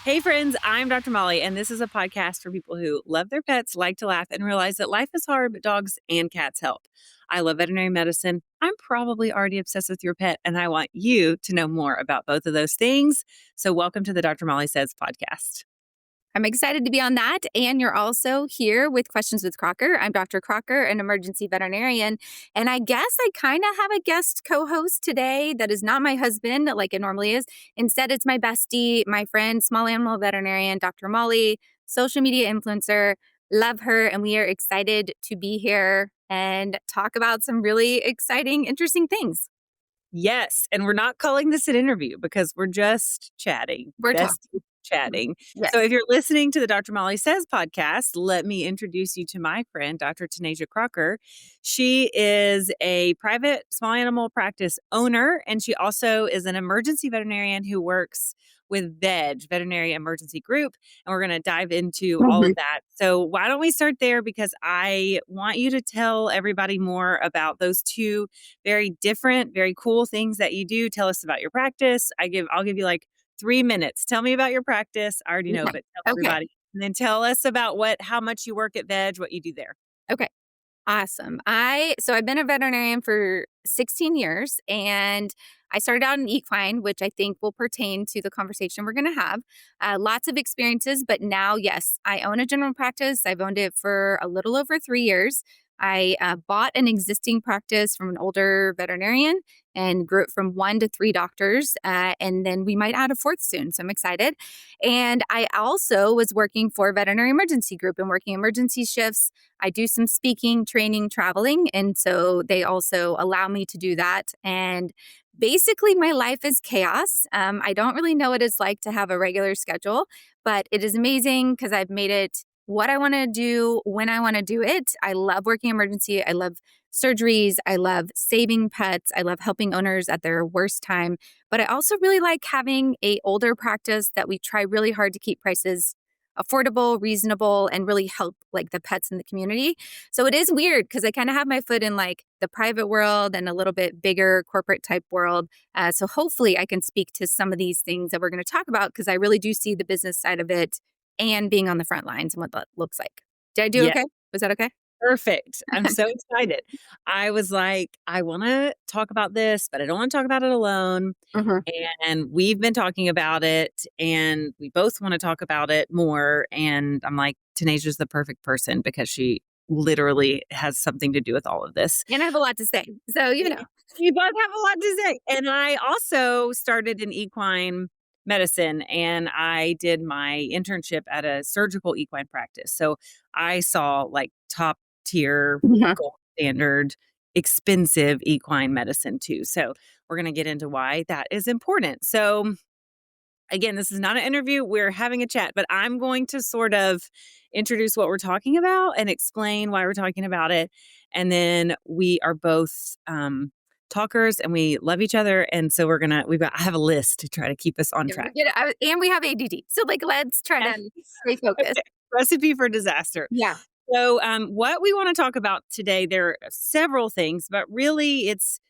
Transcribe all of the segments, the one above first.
Hey, friends, I'm Dr. Molly, and this is a podcast for people who love their pets, like to laugh, and realize that life is hard, but dogs and cats help. I love veterinary medicine. I'm probably already obsessed with your pet, and I want you to know more about both of those things. So, welcome to the Dr. Molly Says podcast. I'm excited to be on that. And you're also here with Questions with Crocker. I'm Dr. Crocker, an emergency veterinarian. And I guess I kind of have a guest co host today that is not my husband like it normally is. Instead, it's my bestie, my friend, small animal veterinarian, Dr. Molly, social media influencer. Love her. And we are excited to be here and talk about some really exciting, interesting things. Yes, and we're not calling this an interview because we're just chatting. We're talking. Chatting. Yes. So if you're listening to the Dr. Molly Says podcast, let me introduce you to my friend, Dr. Tannetje Crocker. She is a private small animal practice owner, and she also is an emergency veterinarian who works with Veterinary Emergency Group. And we're going to dive into all of that. So why don't we start there? Because I want you to tell everybody more about those two very different, very cool things that you do. Tell us about your practice. I'll give you like 3 minutes. Tell me about your practice. I already know, Okay. but tell Okay. everybody. And then tell us about how much you work at what you do there. Okay. Awesome. I've been a veterinarian for 16 years and I started out in equine, which I think will pertain to the conversation we're going to have. Lots of experiences, but now, yes, I own a general practice. I've owned it for a little over 3 years. I bought an existing practice from an older veterinarian and grew it from 1 to 3 doctors. And then we might add a fourth soon. So I'm excited. And I also was working for Veterinary Emergency Group and working emergency shifts. I do some speaking, training, traveling. And so they also allow me to do that. And basically, my life is chaos. I don't really know what it's like to have a regular schedule, but it is amazing because I've made it what I want to do when I want to do it. I love working emergency. I love surgeries. I love saving pets. I love helping owners at their worst time. But I also really like having a older practice that we try really hard to keep prices affordable, reasonable, and really help like the pets in the community. So it is weird because I kind of have my foot in like the private world and a little bit bigger corporate type world. So hopefully I can speak to some of these things that we're going to talk about because I really do see the business side of it and being on the front lines and what that looks like. Did I do Yeah, okay? Was that okay? perfect. I'm so excited. I was like, I want to talk about this, but I don't want to talk about it alone. Mhm. And we've been talking about it, and we both want to talk about it more. And I'm like, Tanasia's the perfect person because she literally has something to do with all of this. And I have a lot to say. So, You both have a lot to say. And I also started in equine medicine and I did my internship at a surgical equine practice. So I saw like top tier, Mhm. gold standard, expensive equine medicine too. So we're going to get into why that is important. So again, this is not an interview. We're having a chat, but I'm going to sort of introduce what we're talking about and explain why we're talking about it. And then we are both talkers and we love each other. And so I have a list to try to keep us on Yeah, we track. get it. And we have ADD. So, like, let's try Yeah. to stay focused. Okay. Recipe for disaster. Yeah. So, what we want to talk about today, there are several things, but really it's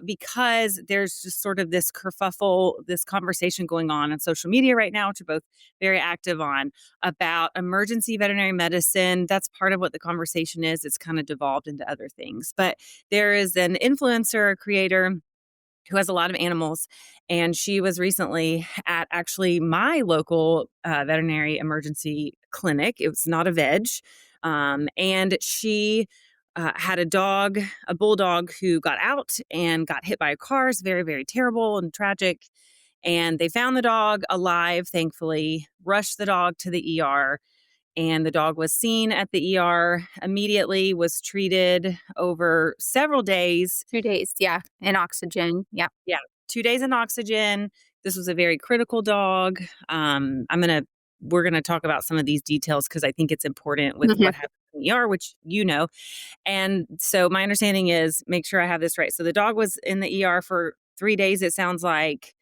because there's just sort of this kerfuffle, this conversation going on social media right now, which we're both very active on, about emergency veterinary medicine. That's part of what the conversation is. It's kind of devolved into other things. But there is an influencer, a creator who has a lot of animals. And she was recently at actually my local veterinary emergency clinic. It was not a veg. And she had a bulldog who got out and got hit by a car. It's very, very terrible and tragic. And they found the dog alive, thankfully, rushed the dog to the ER. And the dog was seen at the ER immediately, was treated over several days. 2 days. Yeah. And oxygen. Yeah. Yeah, 2 days in oxygen. This was a very critical dog. We're gonna talk about some of these details because I think it's important with Mhm. what happened in the ER, which you know. And so my understanding is, make sure I have this right. So the dog was in the ER for 3 days, it sounds like,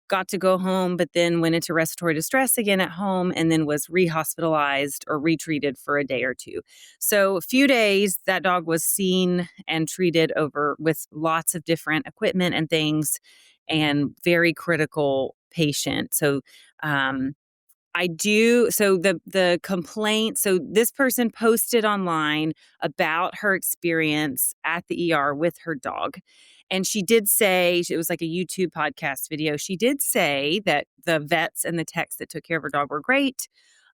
got to go home, but then went into respiratory distress again at home and then was rehospitalized or retreated for a day or two. So a few days, that dog was seen and treated over with lots of different equipment and things and very critical patient. So, um, I do. So the complaint, so this person posted online about her experience at the ER with her dog. And she did say, it was like a YouTube podcast video. She did say that the vets and the techs that took care of her dog were great.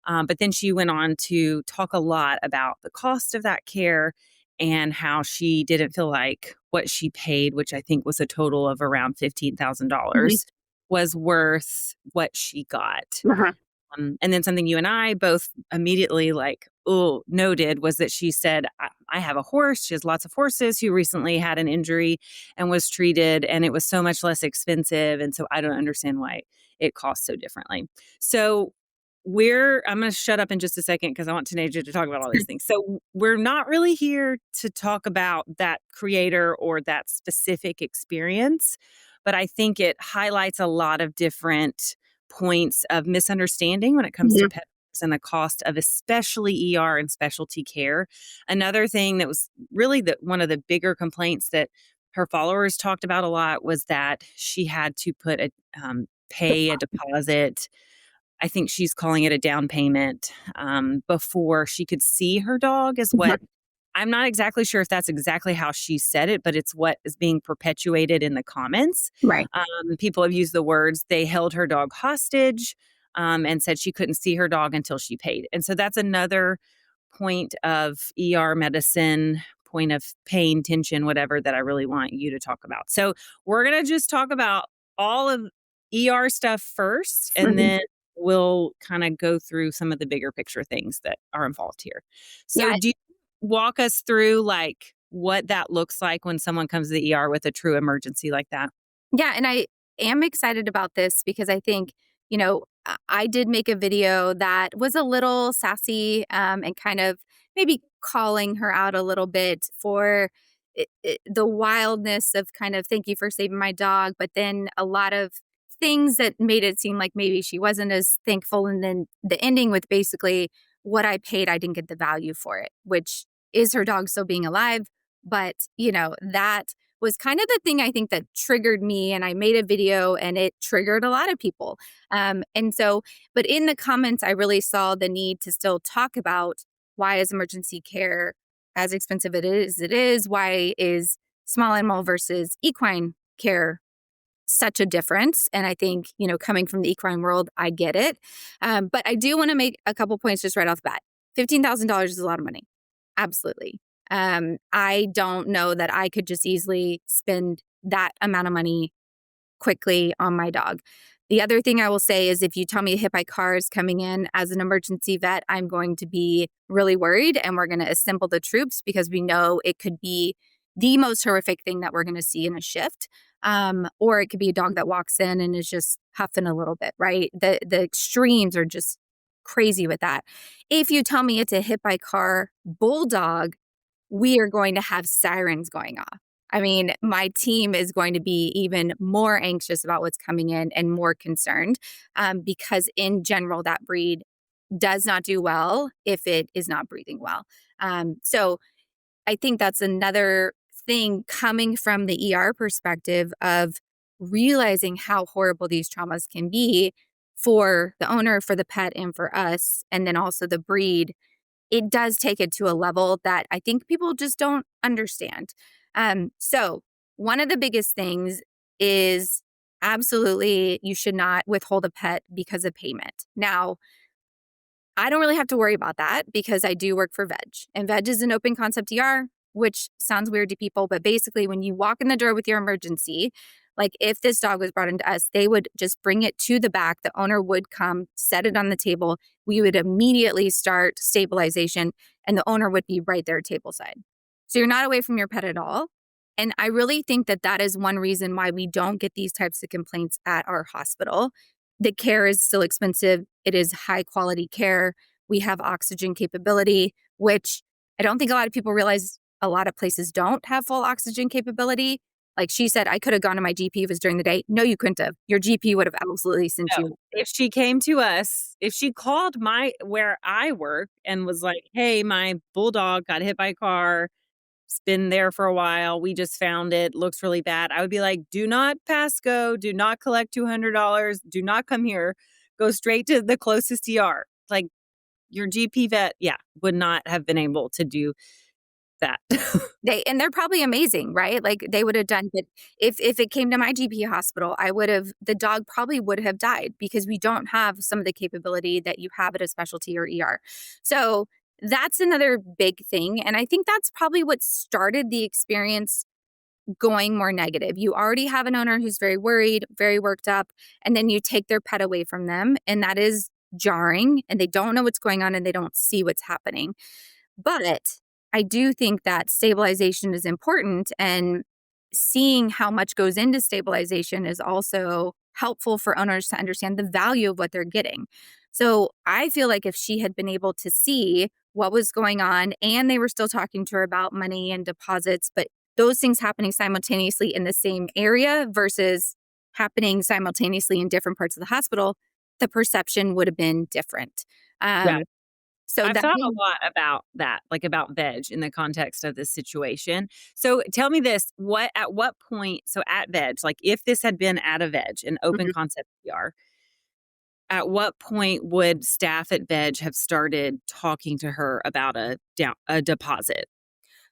But then she went on to talk a lot about the cost of that care and how she didn't feel like what she paid, which I think was a total of around Mhm. $15,000, was worth what she got. Uh-huh. And then something you and I both immediately like, oh, noted was that she said, I have a horse. She has lots of horses who recently had an injury and was treated, and it was so much less expensive. And so I don't understand why it costs so differently. So I'm going to shut up in just a second because I want Tanaja to talk about all these things. So we're not really here to talk about that creator or that specific experience, but I think it highlights a lot of different points of misunderstanding when it comes to Mhm. pets and the cost of especially ER and specialty care. Another thing that was really one of the bigger complaints that her followers talked about a lot was that she had to pay a deposit. I think she's calling it a down payment, before she could see her dog, is Mhm. what I'm not exactly sure if that's exactly how she said it, but it's what is being perpetuated in the comments. Right. People have used the words, they held her dog hostage, and said she couldn't see her dog until she paid. And so that's another point of ER medicine, point of pain, tension, whatever, that I really want you to talk about. So we're going to just talk about all of ER stuff first, and Mhm. then we'll kind of go through some of the bigger picture things that are involved here. So Yeah. do you walk us through like what that looks like when someone comes to the ER with a true emergency like that? Yeah, and I am excited about this because I think, I did make a video that was a little sassy, and kind of maybe calling her out a little bit for the wildness of kind of thank you for saving my dog, but then a lot of things that made it seem like maybe she wasn't as thankful. And then the ending with basically what I paid, I didn't get the value for it, which is her dog still being alive. But, that was kind of the thing I think that triggered me. And I made a video and it triggered a lot of people. But in the comments, I really saw the need to still talk about why is emergency care as expensive it is, why is small animal versus equine care such a difference. And I think, coming from the equine world, I get it. But I do want to make a couple points just right off the bat. $15,000 is a lot of money. Absolutely. I don't know that I could just easily spend that amount of money quickly on my dog. The other thing I will say is if you tell me a hit by car is coming in as an emergency vet, I'm going to be really worried and we're going to assemble the troops because we know it could be the most horrific thing that we're going to see in a shift. Or it could be a dog that walks in and is just huffing a little bit, right? The extremes are just crazy with that. If you tell me it's a hit by car bulldog, we are going to have sirens going off. I mean, my team is going to be even more anxious about what's coming in and more concerned, because, in general, that breed does not do well if it is not breathing well. So I think that's another thing coming from the ER perspective of realizing how horrible these traumas can be for the owner, for the pet, and for us, and then also the breed. It does take it to a level that I think people just don't understand. So, one of the biggest things is absolutely you should not withhold a pet because of payment. Now, I don't really have to worry about that because I do work for Veg, and Veg is an open concept ER, which sounds weird to people, but basically, when you walk in the door with your emergency, like if this dog was brought into us, they would just bring it to the back. The owner would come, set it on the table. We would immediately start stabilization, and the owner would be right there tableside. So you're not away from your pet at all. And I really think that that is one reason why we don't get these types of complaints at our hospital. The care is still expensive. It is high quality care. We have oxygen capability, which I don't think a lot of people realize a lot of places don't have full oxygen capability. Like she said, I could have gone to my GP if it was during the day. No, you couldn't have. Your GP would have absolutely sent No. you. If she came to us, if she called where I work and was like, "Hey, my bulldog got hit by a car. It's been there for a while. We just found it. Looks really bad." I would be like, "Do not pass go. Do not collect $200. Do not come here go straight to the closest ER. Like your GP vet, yeah, would not have been able to do that. They're probably amazing, right? Like, they would have done, but if it came to my GP hospital, the dog probably would have died because we don't have some of the capability that you have at a specialty or ER. So, that's another big thing, and I think that's probably what started the experience going more negative. You already have an owner who's very worried, very worked up, and then you take their pet away from them, and that is jarring, and they don't know what's going on, and they don't see what's happening. But I do think that stabilization is important, and seeing how much goes into stabilization is also helpful for owners to understand the value of what they're getting. So I feel like if she had been able to see what was going on and they were still talking to her about money and deposits, but those things happening simultaneously in the same area versus happening simultaneously in different parts of the hospital, the perception would have been different. Yeah. Um, so I've that thought a being lot about that, like about veg in the context of this situation. So tell me this, at what point, so at veg, like if this had been at a veg, an open Mhm. concept PR, at what point would staff at veg have started talking to her about a deposit?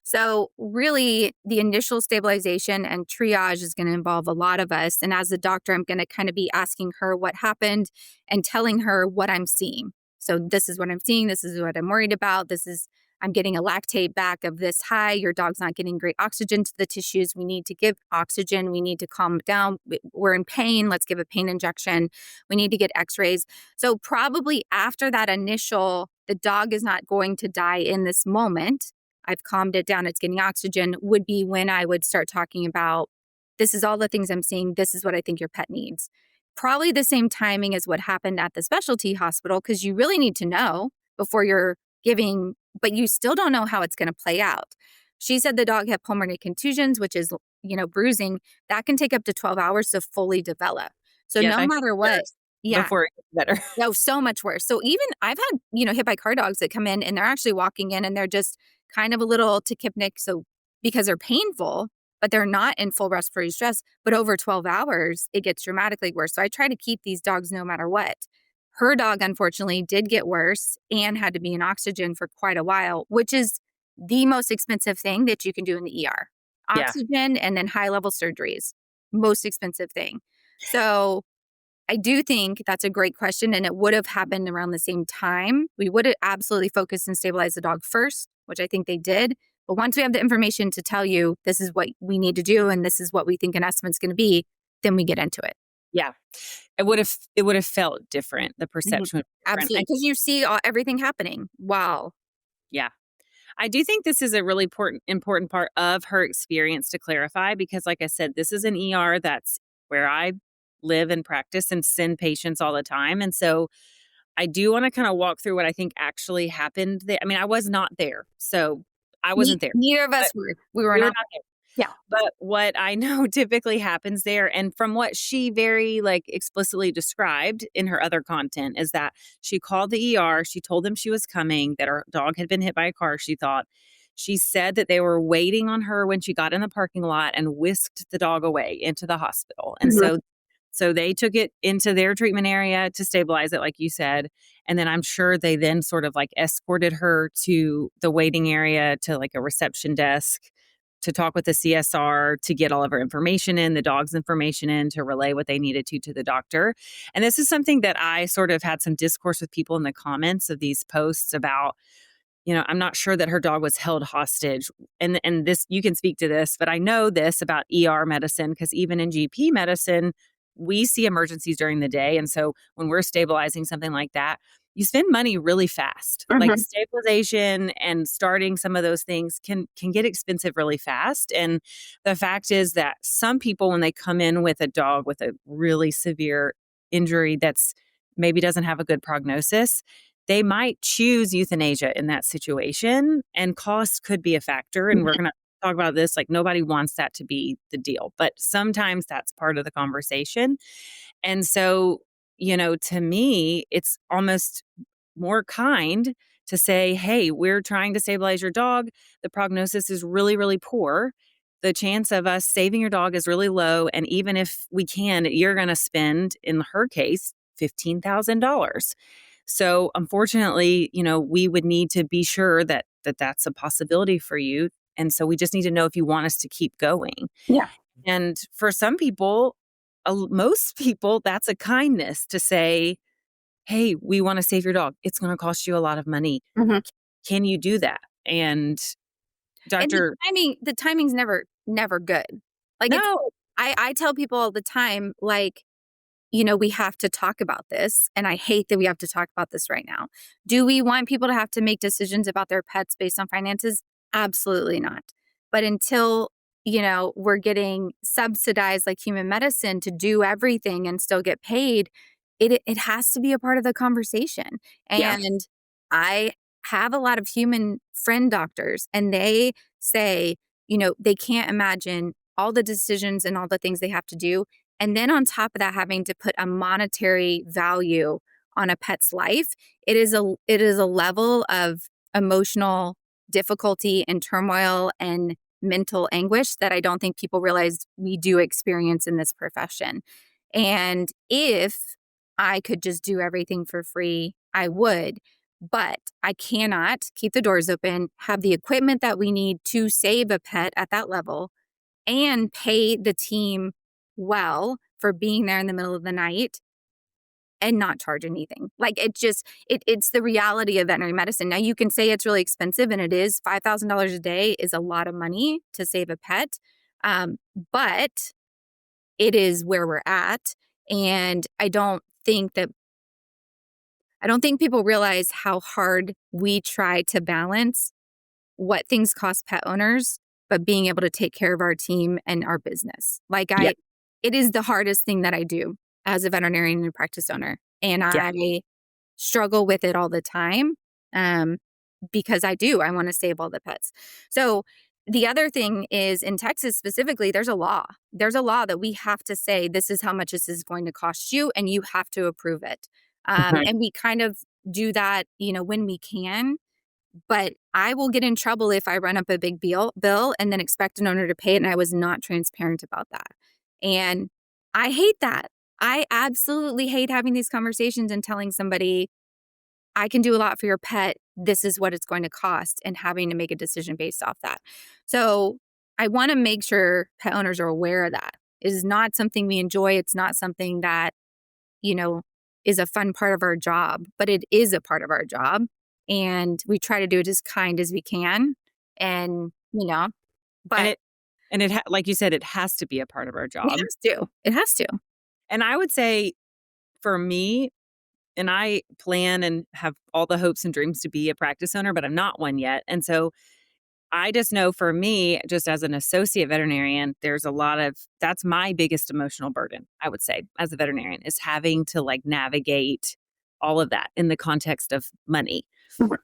So, really, the initial stabilization and triage is going to involve a lot of us. And as a doctor, I'm going to kind of be asking her what happened and telling her what I'm seeing. So, this is what I'm seeing. This is what I'm worried about. I'm getting a lactate back of this high. Your dog's not getting great oxygen to the tissues. We need to give oxygen. We need to calm down. We're in pain. Let's give a pain injection. We need to get x rays. So, probably after that initial, the dog is not going to die in this moment. I've calmed it down, it's getting oxygen, would be when I would start talking about, this is all the things I'm seeing, this is what I think your pet needs. Probably the same timing as what happened at the specialty hospital, because you really need to know before you're giving, but you still don't know how it's going to play out. She said the dog had pulmonary contusions, which is, bruising. That can take up to 12 hours to fully develop. So Yes, no I matter heard what, yeah, before it gets better. no, so much worse. So even I've had, hit by car dogs that come in and they're actually walking in and they're just kind of a little tachypnic. So because they're painful, but they're not in full respiratory stress. But over 12 hours, it gets dramatically worse. So I try to keep these dogs no matter what. Her dog, unfortunately, did get worse and had to be in oxygen for quite a while, which is the most expensive thing that you can do in the ER. Yeah. Oxygen and then high level surgeries, most expensive thing. So I do think that's a great question, and it would have happened around the same time. We would have absolutely focused and stabilized the dog first, which I think they did. But once we have the information to tell you this is what we need to do and this is what we think an estimate's going to be, then we get into it. Yeah. It would have felt different. The Mhm. perception would be different. Absolutely, because you see everything happening. Wow. Yeah. I do think this is a really important part of her experience to clarify because like I said, this is an ER that's where I live and practice and send patients all the time. And so I do want to kind of walk through what I think actually happened there. I mean, I was not there. So I wasn't there. Neither of But us were. We were we were not. not there. Yeah. But what I know typically happens there, and from what she very like explicitly described in her other content, is that she called the ER. She told them she was coming, that her dog had been hit by a car. She thought she said that they were waiting on her when she got in the parking lot and whisked the dog away into the hospital. And Mhm. so they took it into their treatment area to stabilize it, like you said. And then I'm sure they then sort of like escorted her to the waiting area to like a reception desk to talk with the CSR to get all of her information in, the dog's information in, to relay what they needed to the doctor. And this is something that I sort of had some discourse with people in the comments of these posts about, I'm not sure that her dog was held hostage. And this, you can speak to this, but I know this about ER medicine because even in GP medicine, we see emergencies during the day. And so when we're stabilizing something like that, you spend money really fast. Like Mhm. stabilization and starting some of those things can get expensive really fast. And the fact is that some people, when they come in with a dog with a really severe injury that's maybe doesn't have a good prognosis, they might choose euthanasia in that situation, and cost could be a factor. And we're going to talk about this. Like, nobody wants that to be the deal, but sometimes that's part of the conversation. And so, to me, it's almost more kind to say, hey, we're trying to stabilize your dog. The prognosis is really, really poor. The chance of us saving your dog is really low. And even if we can, you're going to spend, in her case, $15,000. So unfortunately, we would need to be sure that that's a possibility for you. And so we just need to know if you want us to keep going. Yeah. And for some people, most people, that's a kindness to say, hey, we want to save your dog. It's going to cost you a lot of money. Mhm. Can you do that? And And Dr. the timing's never good. Like, it's No. I tell people all the time, like, we have to talk about this, and I hate that we have to talk about this right now. Do we want people to have to make decisions about their pets based on finances? Absolutely not. But until, we're getting subsidized like human medicine to do everything and still get paid, it has to be a part of the conversation. Yeah. And I have a lot of human friend doctors, and they say, they can't imagine all the decisions and all the things they have to do, and then on top of that, having to put a monetary value on a pet's life, it is a level of emotional difficulty and turmoil and mental anguish that I don't think people realize we do experience in this profession. And if I could just do everything for free, I would. But I cannot keep the doors open, have the equipment that we need to save a pet at that level, and pay the team well for being there in the middle of the night and not charge anything. Like, it's the reality of veterinary medicine. Now you can say it's really expensive, and it is. $5,000 a day is a lot of money to save a pet. But it is where we're at. And I don't think people realize how hard we try to balance what things cost pet owners, but being able to take care of our team and our business. Like, Yeah. it is the hardest thing that I do as a veterinarian and practice owner. And Yeah. I struggle with it all the time, um, because I want to save all the pets. So the other thing is, in Texas specifically, there's a law. There's a law that we have to say, this is how much this is going to cost you, and you have to approve it. Right. And we kind of do that, when we can, but I will get in trouble if I run up a big bill and then expect an owner to pay it, and I was not transparent about that. And I hate that. I absolutely hate having these conversations and telling somebody, I can do a lot for your pet. This is what it's going to cost, and having to make a decision based off that. So I want to make sure pet owners are aware of that. It is not something we enjoy. It's not something that, you know, is a fun part of our job, but it is a part of our job. And we try to do it as kind as we can. And, And but like you said, it has to be a part of our it job. has to. It has to. And I would say for me, and I plan and have all the hopes and dreams to be a practice owner, but I'm not one yet. And so I just know for me, just as an associate veterinarian, there's a lot of that's my biggest emotional burden, I would say, as a veterinarian, is having to like navigate all of that in the context of money. Mhm.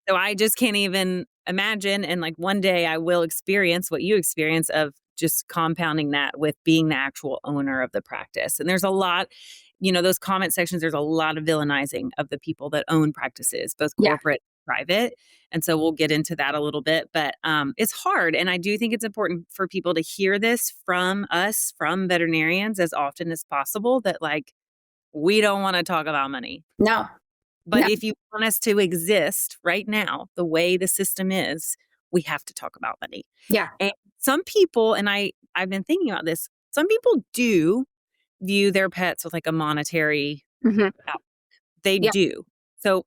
So I just can't even imagine. And like one day I will experience what you experience of just compounding that with being the actual owner of the practice. And there's a lot, those comment sections, there's a lot of villainizing of the people that own practices, both Yeah. corporate and private. And so we'll get into that a little bit, but it's hard. And I do think it's important for people to hear this from us, from veterinarians, as often as possible, that like, we don't want to talk about money. No. But No. if you want us to exist right now, the way the system is, we have to talk about money. Yeah. And some people, and I've been thinking about this, some people do view their pets with like a monetary Hmm. out. They Yeah. do. So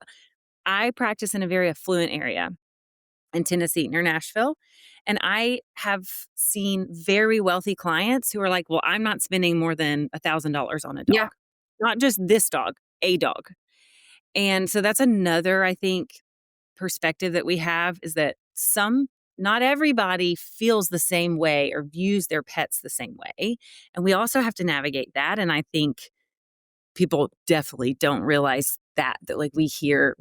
I practice in a very affluent area in Tennessee near Nashville. And I have seen very wealthy clients who are like, well, I'm not spending more than $1,000 on a Yeah. dog, not just this dog, a dog. And so that's another, I think, perspective that we have is that not everybody feels the same way or views their pets the same way. And we also have to navigate that. And I think people definitely don't realize that like we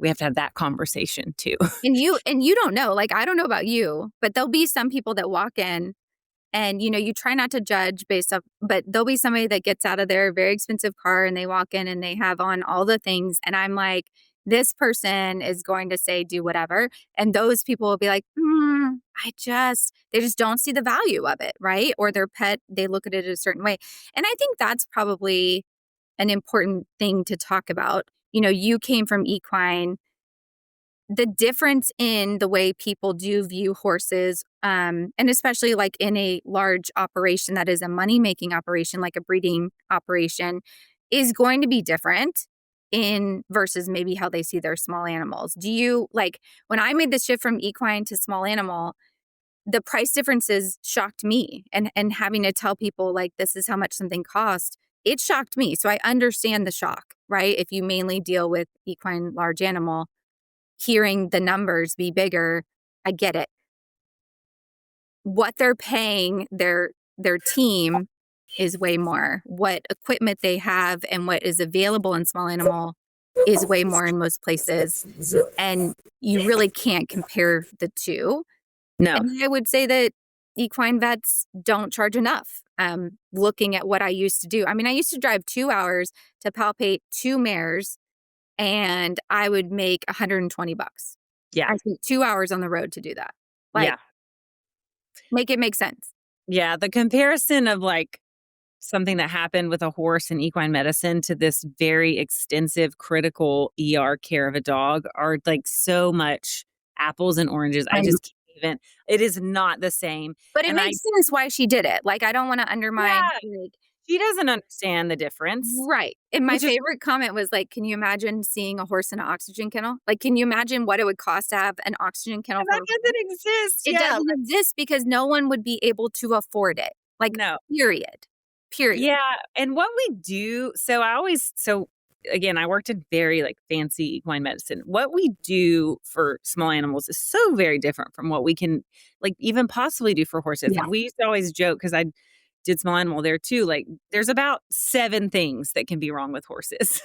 have to have that conversation too. And you don't know, like, I don't know about you, but there'll be some people that walk in, and, you try not to judge based off, but there'll be somebody that gets out of their very expensive car and they walk in and they have on all the things. And I'm like, this person is going to say, do whatever. And those people will be like, they just don't see the value of it. Right. Or their pet, they look at it a certain way. And I think that's probably an important thing to talk about. You came from equine. The difference in the way people do view horses, and especially like in a large operation that is a money-making operation, like a breeding operation, is going to be different in versus maybe how they see their small animals. Do you like when I made the shift from equine to small animal, the price differences shocked me, and having to tell people like this is how much something cost, it shocked me. So I understand the shock, right? If you mainly deal with equine large animal, hearing the numbers be bigger, I get it. What they're paying their team is way more. What equipment they have and what is available in small animal is way more in most places. And you really can't compare the two. No. And I would say that equine vets don't charge enough. Looking at what I used to do. I mean, I used to drive 2 hours to palpate 2 mares, and I would make $120. Yeah. I spent 2 hours on the road to do that. Like, Yeah. make it make sense. Yeah. The comparison of like something that happened with a horse in equine medicine to this very extensive critical ER care of a dog are like so much apples and oranges. I just can't even, it is not the same. But it And makes sense why she did it. Like, I don't wanna undermine, yeah, like she doesn't understand the difference, right. And my which is favorite comment was like, "Can you imagine seeing a horse in an oxygen kennel?" Like, can you imagine what it would cost to have an oxygen kennel for that a horse? doesn't exist. It Yeah. doesn't exist because no one would be able to afford it. Like, No. period. Period. Yeah, and what we do so again, I worked in very, like, fancy equine medicine. What we do for small animals is so very different from what we can, like, even possibly do for horses. Yeah. Like, we used to always joke because I did small animal there too, like, there's about 7 things that can be wrong with horses,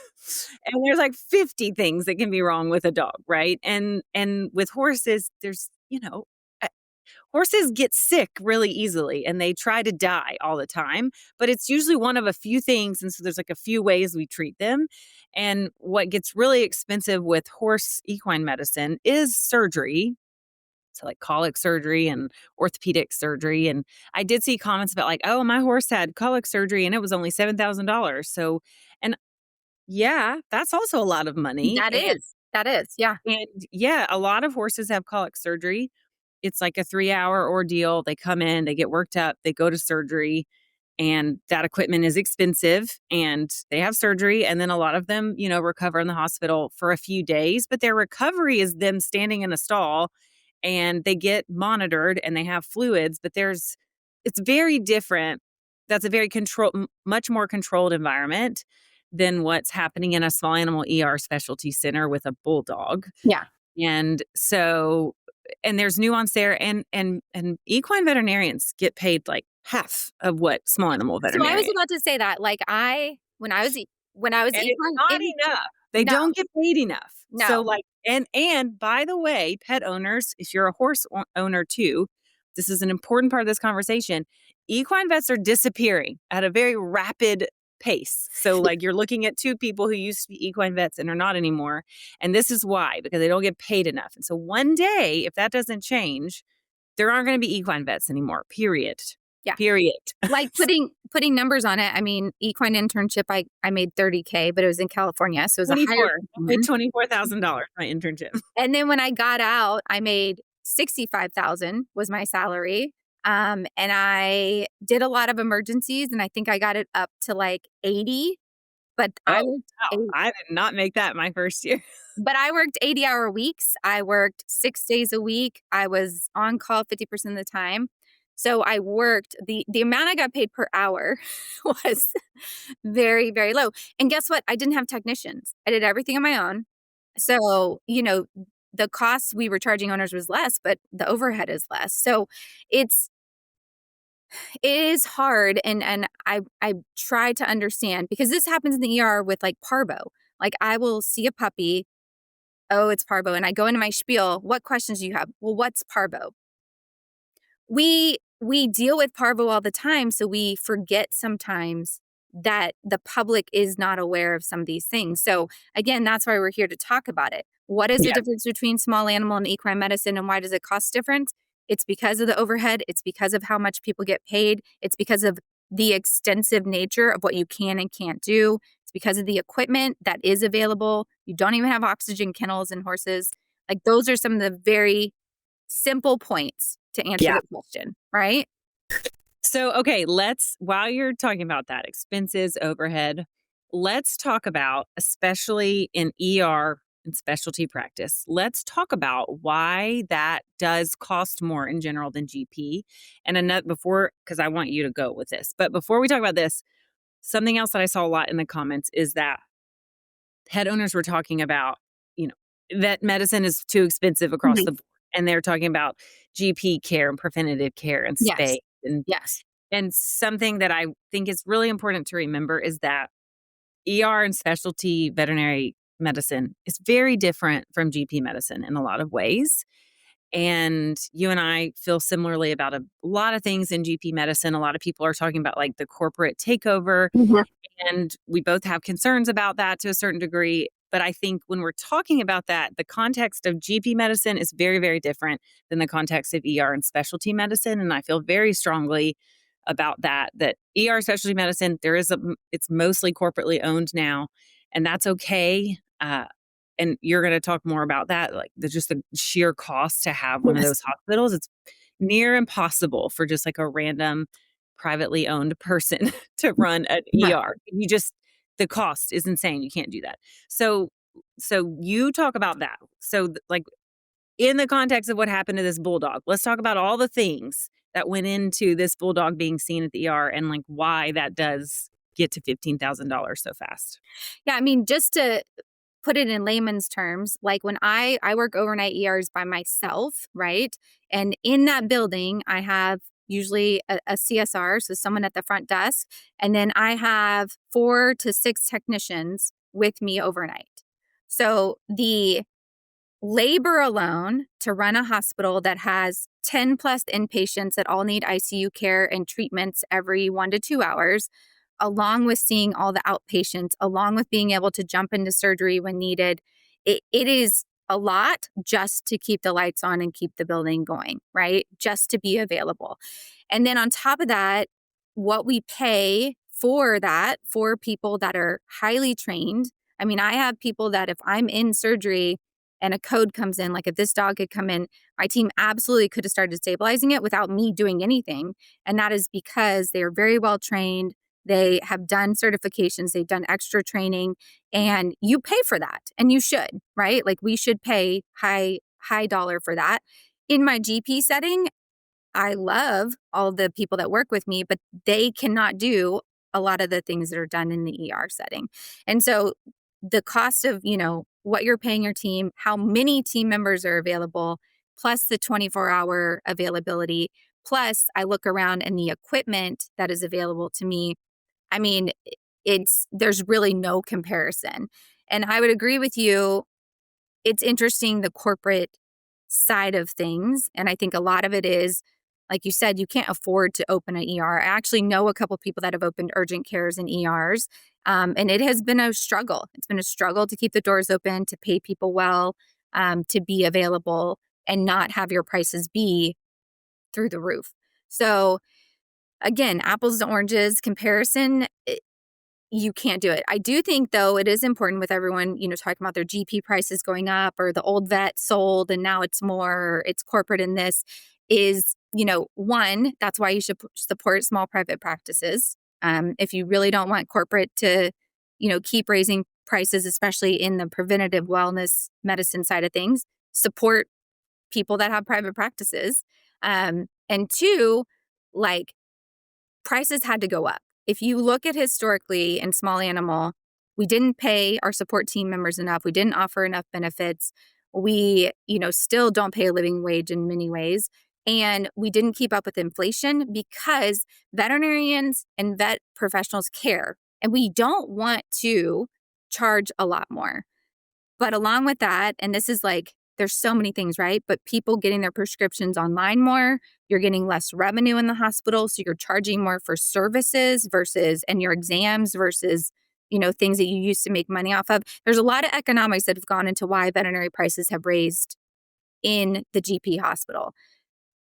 and there's, like, 50 things that can be wrong with a dog, right? And with horses, there's, horses get sick really easily and they try to die all the time, but it's usually one of a few things. And so there's like a few ways we treat them. And what gets really expensive with horse equine medicine is surgery. So like colic surgery and orthopedic surgery. And I did see comments about like, oh, my horse had colic surgery and it was only $7,000. So, and yeah, that's also a lot of money. That is. That is. Yeah. And yeah, a lot of horses have colic surgery. It's like a 3-hour ordeal. They come in, they get worked up, they go to surgery, and that equipment is expensive and they have surgery. And then a lot of them, recover in the hospital for a few days, but their recovery is them standing in a stall and they get monitored and they have fluids, but it's very different. That's a very much more controlled environment than what's happening in a small animal ER specialty center with a bulldog. Yeah. And so, and there's nuance there, and equine veterinarians get paid like half of what small animal So I was veterinarians. about to say that. Like, when I was And it's equine, not enough. They no, don't get paid enough. So no. like, and by the way, pet owners, if you're a horse owner too, this is an important part of this conversation. Equine vets are disappearing at a very rapid pace. So like you're looking at 2 people who used to be equine vets and are not anymore. And this is why, because they don't get paid enough. And so one day, if that doesn't change, there aren't going to be equine vets anymore, period. Yeah. Period. Like putting numbers on it. I mean, equine internship, I made $30K, but it was in California, so it was a higher. I made $24,000 my internship. And then when I got out, I made $65,000 was my salary. And I did a lot of emergencies, and I think I got it up to like 80. But I Oh, worked wow. I did not make that my first year. but I worked 80-hour weeks. I worked 6 days a week. I was on call 50% of the time. So I worked the amount I got paid per hour was very, very low. And guess what? I didn't have technicians. I did everything on my own. So, the costs we were charging owners was less, but the overhead is less. So it's it is hard, and I try to understand because this happens in the ER with like parvo. Like, I will see a puppy, oh, it's parvo, and I go into my spiel. What questions do you have? Well, what's parvo? We deal with parvo all the time, so we forget sometimes that the public is not aware of some of these things. So again, that's why we're here to talk about it. What is the Yeah. difference between small animal and equine medicine, and why does it cost difference? It's because of the overhead. It's because of how much people get paid. It's because of the extensive nature of what you can and can't do. It's because of the equipment that is available. You don't even have oxygen kennels in horses. Like those are some of the very simple points to answer Yeah. the question, right? So, okay, while you're talking about that, expenses, overhead, let's talk about, especially in ER and specialty practice, let's talk about why that does cost more in general than GP. And another, because I want you to go with this, but before we talk about this, something else that I saw a lot in the comments is that pet owners were talking about, you know, vet medicine is too expensive across Mhm. the board. And they're talking about GP care and preventative care and Yes. spay and Yes. something that I think is really important to remember is that ER and specialty veterinary medicine is very different from GP medicine in a lot of ways. And you and I feel similarly about a lot of things in GP medicine. A lot of people are talking about like the corporate takeover, Mhm. and we both have concerns about that to a certain degree. But I think when we're talking about that, the context of GP medicine is very, very different than the context of ER and specialty medicine. And I feel very strongly about that ER specialty medicine, it's mostly corporately owned now, and that's okay. And you're going to talk more about that, like just the sheer cost to have one of Yes. those hospitals. It's near impossible for just like a random privately owned person to run an Right. ER. The cost is insane. You can't do that. So, so you talk about that. So, like in the context of what happened to this bulldog, let's talk about all the things that went into this bulldog being seen at the ER and like why that does get to $15,000 so fast. Yeah, I mean, just to put it in layman's terms, like when I work overnight ERs by myself, right? And in that building, I have usually a CSR, so someone at the front desk, and then I have 4 to 6 technicians with me overnight. So the labor alone to run a hospital that has 10 plus inpatients that all need ICU care and treatments every 1 to 2 hours, along with seeing all the outpatients, along with being able to jump into surgery when needed, it is a lot just to keep the lights on and keep the building going, right? Just to be available. And then on top of that, what we pay for that for people that are highly trained. I mean, I have people that if I'm in surgery and a code comes in, like if this dog had come in, my team absolutely could have started stabilizing it without me doing anything. And that is because they are very well trained. They have done certifications, they've done extra training, and you pay for that. And you should, right? Like we should pay high dollar for that. In my GP setting, I love all the people that work with me, but they cannot do a lot of the things that are done in the ER setting. And so the cost of, what you're paying your team, how many team members are available, plus the 24-hour availability, plus I look around and the equipment that is available to me. I mean, there's really no comparison. And I would agree with you. It's interesting the corporate side of things. And I think a lot of it is, like you said, you can't afford to open an ER. I actually know a couple people that have opened urgent cares and ERs. And it has been a struggle. It's been a struggle to keep the doors open, to pay people well, to be available and not have your prices be through the roof. So again, apples to oranges comparison, you can't do it. I do think, though, it is important with everyone, talking about their GP prices going up or the old vet sold and now it's more, it's corporate in this is, one, that's why you should support small private practices. If you really don't want corporate to, keep raising prices, especially in the preventative wellness medicine side of things, support people that have private practices. And two, like, prices had to go up. If you look at historically in small animal, we didn't pay our support team members enough. We didn't offer enough benefits. We, still don't pay a living wage in many ways. And we didn't keep up with inflation because veterinarians and vet professionals care. And we don't want to charge a lot more. But along with that, and this is like, there's so many things, right? But people getting their prescriptions online more, you're getting less revenue in the hospital. So you're charging more for services and your exams versus, things that you used to make money off of. There's a lot of economics that have gone into why veterinary prices have raised in the GP hospital.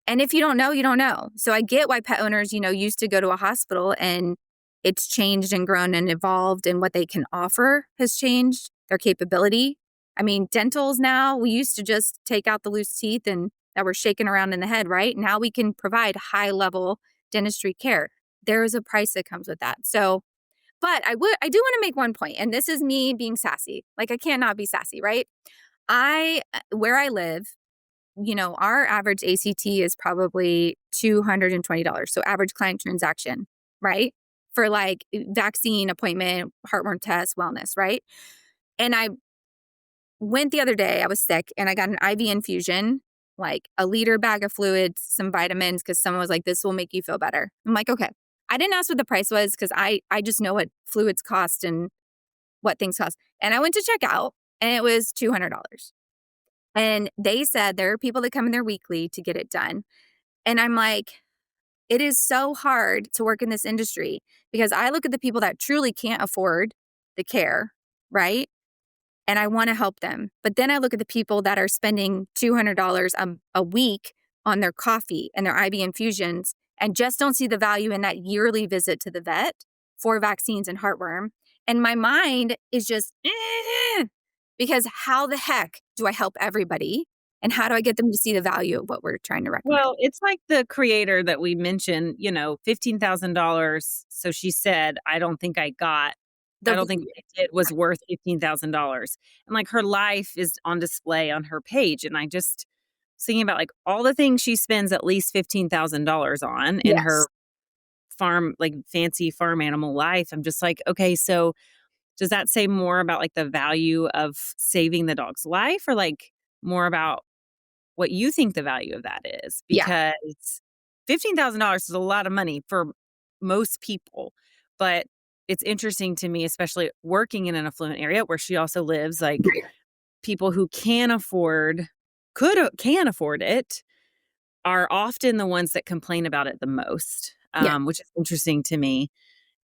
And if you don't know, you don't know. So I get why pet owners, used to go to a hospital and it's changed and grown and evolved, and what they can offer has changed, their capability. I mean, dentals now, we used to just take out the loose teeth and that were shaking around in the head, right? Now we can provide high level dentistry care. There is a price that comes with that. So, but I do want to make one point, and this is me being sassy. Like, I can't not be sassy, right? Where I live, our average ACT is probably $220. So average client transaction, right? For like vaccine appointment, heartworm test, wellness, right? And I went the other day, I was sick and I got an IV infusion, like a liter bag of fluids, some vitamins, because someone was like, this will make you feel better. I'm like, okay. I didn't ask what the price was because I just know what fluids cost and what things cost. And I went to check out and it was $200. And they said there are people that come in there weekly to get it done. And I'm like, it is so hard to work in this industry because I look at the people that truly can't afford the care, right? And I want to help them. But then I look at the people that are spending $200 a week on their coffee and their IV infusions and just don't see the value in that yearly visit to the vet for vaccines and heartworm. And my mind is just, because how the heck do I help everybody? And how do I get them to see the value of what we're trying to recommend? Well, it's like the creator that we mentioned, $15,000. So she said, I don't think it was worth $15,000. And like her life is on display on her page. And I just thinking about like all the things she spends at least $15,000 on in her Yes. farm, like fancy farm animal life. I'm just like, okay, so does that say more about like the value of saving the dog's life or like more about what you think the value of that is? Yeah. Because $15,000 is a lot of money for most people. But it's interesting to me, especially working in an affluent area where she also lives, like Right. people who can afford it are often the ones that complain about it the most, Yeah. which is interesting to me.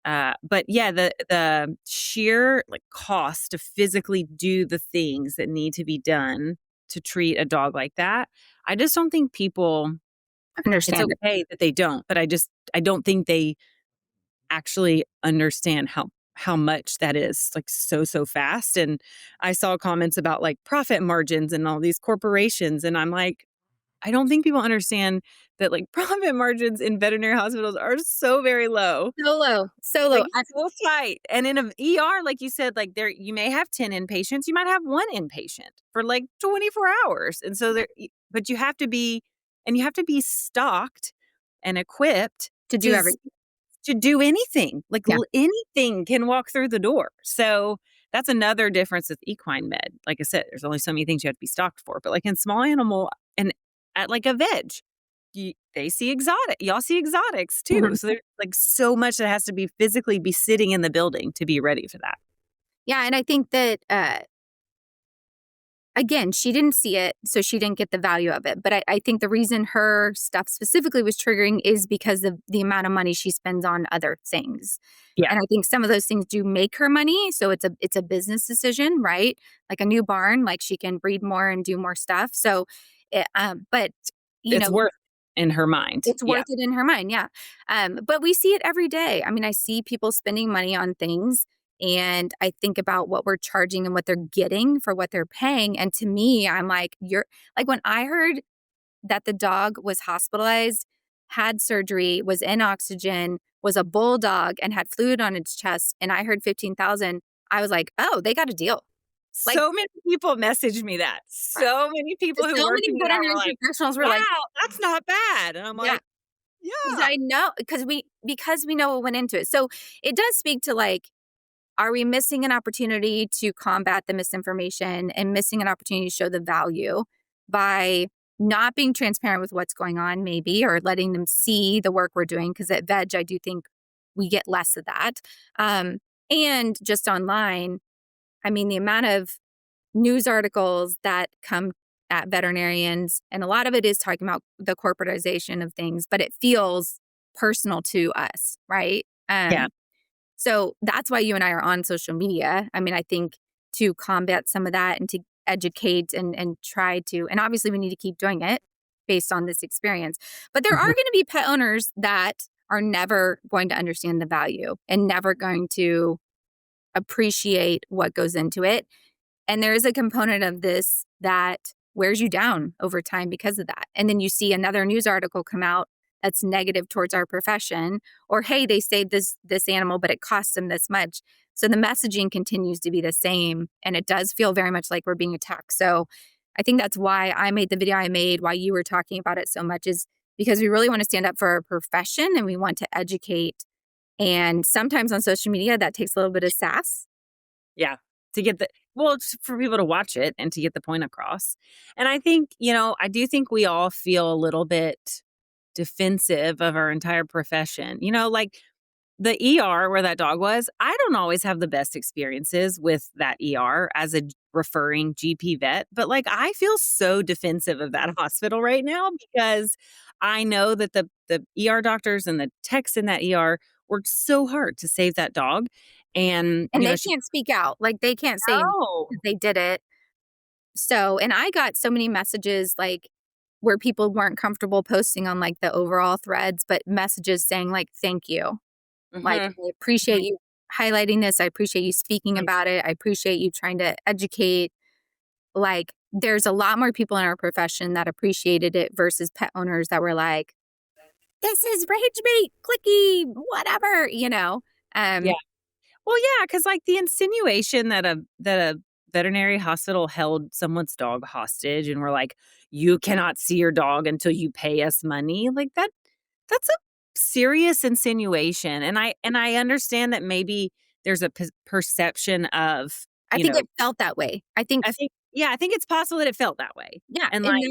But yeah, the sheer like cost to physically do the things that need to be done to treat a dog like that, I just don't think people. It's Understand it. okay that they don't, but I don't think they actually understand how much that is like so fast. And I saw comments about like profit margins and all these corporations, and I'm like, I don't think people understand that like profit margins in veterinary hospitals are so very low. Solo. Solo. Like, so tight. And in an ER, like you said, like there you may have 10 inpatients, you might have one inpatient for like 24 hours. And so but you have to be stocked and equipped To do to everything. to do anything. Like Yeah. anything can walk through the door. So that's another difference with equine med. Like I said, there's only so many things you have to be stocked for. But like in small animal and at like a veg, they see y'all see exotics too. Mhm. So there's like so much that has to be physically be sitting in the building to be ready for that. Yeah. And I think that, again, she didn't see it, so she didn't get the value of it. But I think the reason her stuff specifically was triggering is because of the amount of money she spends on other things. Yeah. And I think some of those things do make her money. So it's a business decision, right? Like a new barn, like she can breed more and do more stuff. So, but It's worth in her mind. it's Yeah. worth it in her mind, yeah. But we see it every day. I mean, I see people spending money on things, and I think about what we're charging and what they're getting for what they're paying. And to me, I'm like, you're like, when I heard that the dog was hospitalized, had surgery, was in oxygen, was a bulldog, and had fluid on its chest, and I heard 15,000, I was like, oh, they got a deal. Like, So many people messaged me that. So many people who so work many in that were veterinary like, professionals were wow, like, that's not bad. And I'm yeah. like, 'Cause yeah. I know because we know what went into it. So it does speak to like, are we missing an opportunity to combat the misinformation and missing an opportunity to show the value by not being transparent with what's going on, maybe, or letting them see the work we're doing? Because at Veg, I do think we get less of that. And just online, I mean, the amount of news articles that come at veterinarians, and a lot of it is talking about the corporatization of things, but it feels personal to us, right? Yeah. So that's why you and I are on social media. I mean, I think to combat some of that and to educate and try to, and obviously we need to keep doing it based on this experience. But there are Mhm. going to be pet owners that are never going to understand the value and never going to appreciate what goes into it. And there is a component of this that wears you down over time because of that. And then you see another news article come out that's negative towards our profession, or hey, they saved this animal, but it costs them this much. So the messaging continues to be the same, and it does feel very much like we're being attacked. So I think that's why I made the video I made, why you were talking about it so much, is because we really want to stand up for our profession and we want to educate. And sometimes on social media, that takes a little bit of sass. Yeah. To get it's for people to watch it and to get the point across. And I think, I do think we all feel a little bit defensive of our entire profession. Like the ER where that dog was, I don't always have the best experiences with that ER as a referring GP vet, but like I feel so defensive of that hospital right now because I know that the ER doctors and the techs in that ER worked so hard to save that dog. And, And they she can't speak out. Like, they can't say Oh. they did it. So, and I got so many messages, like, where people weren't comfortable posting on, like, the overall threads, but messages saying, like, "Thank you." Like, Mhm. "I appreciate Mhm. you highlighting this. I appreciate you speaking Right. about it. I appreciate you trying to educate." Like, there's a lot more people in our profession that appreciated it versus pet owners that were like, "This is rage bait, clicky, whatever," you know? Yeah. Um, Well, yeah, because like, the insinuation that a veterinary hospital held someone's dog hostage and were like, "You cannot see your dog until you pay us money," like, that's a serious insinuation, and I understand that maybe there's a perception of, I think it felt that way. I think it's possible that it felt that way, Yeah, and, and like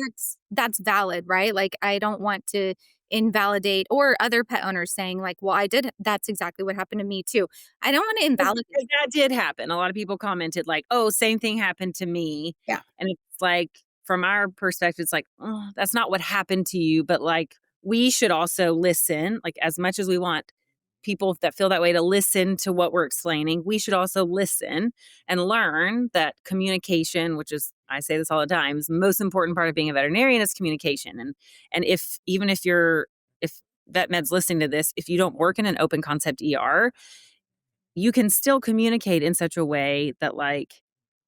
that's valid, right? Like, I don't want to invalidate or other pet owners saying like, "Well, I did that's exactly what happened to me too." I don't wanna 'cause invalidate. that did happen. A lot of people commented like, "Oh, same thing happened to me." Yeah. And it's like, from our perspective, it's like, "Oh, that's not what happened to you," but, like, we should also listen, like, as much as we want people that feel that way to listen to what we're explaining, we should also listen and learn that communication, which is I say this all the time, is the most important part of being a veterinarian is communication. And if even if vet med's listening to this, if you don't work in an open concept ER, you can still communicate in such a way that like,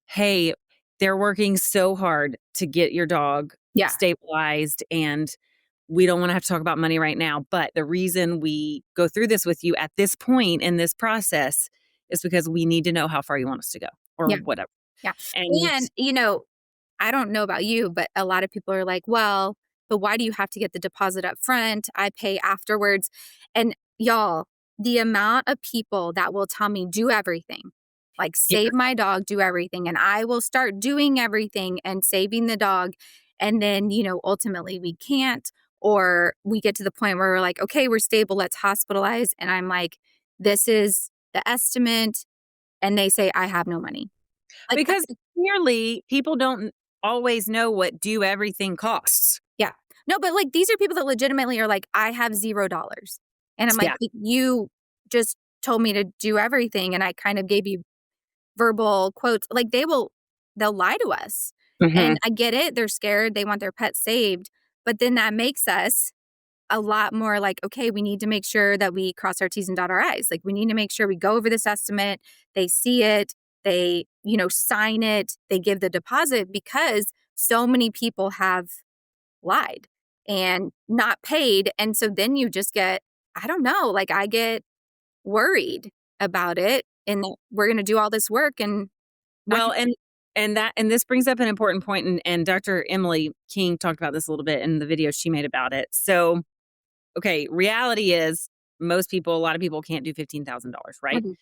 "Hey, they're working so hard to get your dog Yeah, stabilized, and we don't wanna have to talk about money right now, but the reason we go through this with you at this point in this process is because we need to know how far you want us to go," or yeah, whatever. yeah. And And, I don't know about you, but a lot of people are like, "Well, but why do you have to get the deposit up front? I pay afterwards." And y'all, the amount of people that will tell me, "Do everything." Like, yeah, "Save my dog, do everything," and I will start doing everything and saving the dog, and then, ultimately we can't, or we get to the point where we're like, "Okay, we're stable, let's hospitalize," and I'm like, "This is the estimate," and they say, "I have no money." Like, because clearly people don't always know what do everything costs. yeah. No, but, like, these are people that legitimately are like, "I have $0." And I'm like, Yeah. "But you just told me to do everything, and I kind of gave you verbal quotes." Like, they'll lie to us. And Mhm. I get it, they're scared, they want their pet saved, but then that makes us a lot more like, "Okay, we need to make sure that we cross our T's and dot our I's." Like, we need to make sure we go over this estimate, they see it, they, sign it, they give the deposit because so many people have lied and not paid. And so then you just get, I don't know, like I get worried about it and that we're going to do all this work and not Well, get paid. and this brings up an important point, and Dr. Emily King talked about this a little bit in the video she made about it. So, okay, reality is a lot of people can't do $15,000, right? Mhm.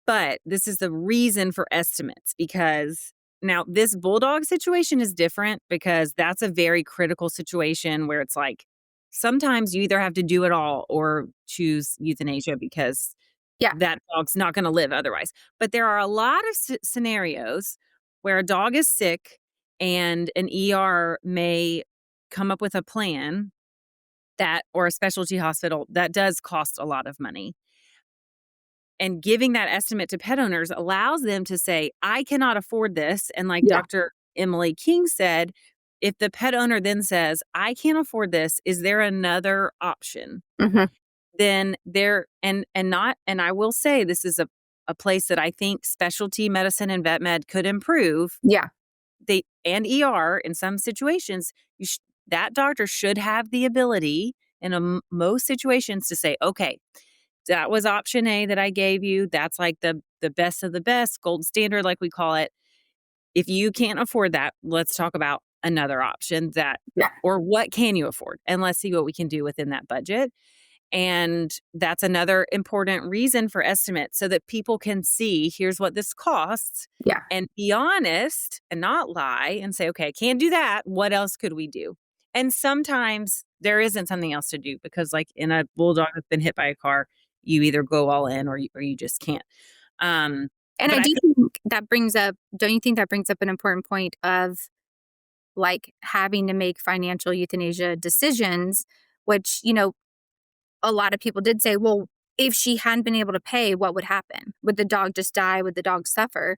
But this is the reason for estimates because now this bulldog situation is different because that's a very critical situation where it's like sometimes you either have to do it all or choose euthanasia because Yeah. that dog's not going to live otherwise. But there are a lot of scenarios where a dog is sick and an ER may come up with a plan that, or a specialty hospital that does cost a lot of money. And giving that estimate to pet owners allows them to say, I cannot afford this. And like Yeah. Dr. Emily King said, if the pet owner then says, I can't afford this, is there another option? Mhm. then there and not and I will say this is a place that I think specialty medicine and vet med could improve. Yeah. They and ER in some situations, that doctor should have the ability in most situations to say, okay, that was option A that I gave you. That's like the best of the best, gold standard, like we call it. If you can't afford that, let's talk about another option Yeah. or what can you afford? And let's see what we can do within that budget. And that's another important reason for estimate so that people can see here's what this costs Yeah. and be honest and not lie and say, okay, I can't do that. What else could we do? And sometimes there isn't something else to do because, like in a bulldog that's been hit by a car, you either go all in or you just can't. Um, And but I I do think, think that brings up, don't you think that brings up an important point of like having to make financial euthanasia decisions, which, a lot of people did say, well, if she hadn't been able to pay, what would happen? Would the dog just die? Would the dog suffer?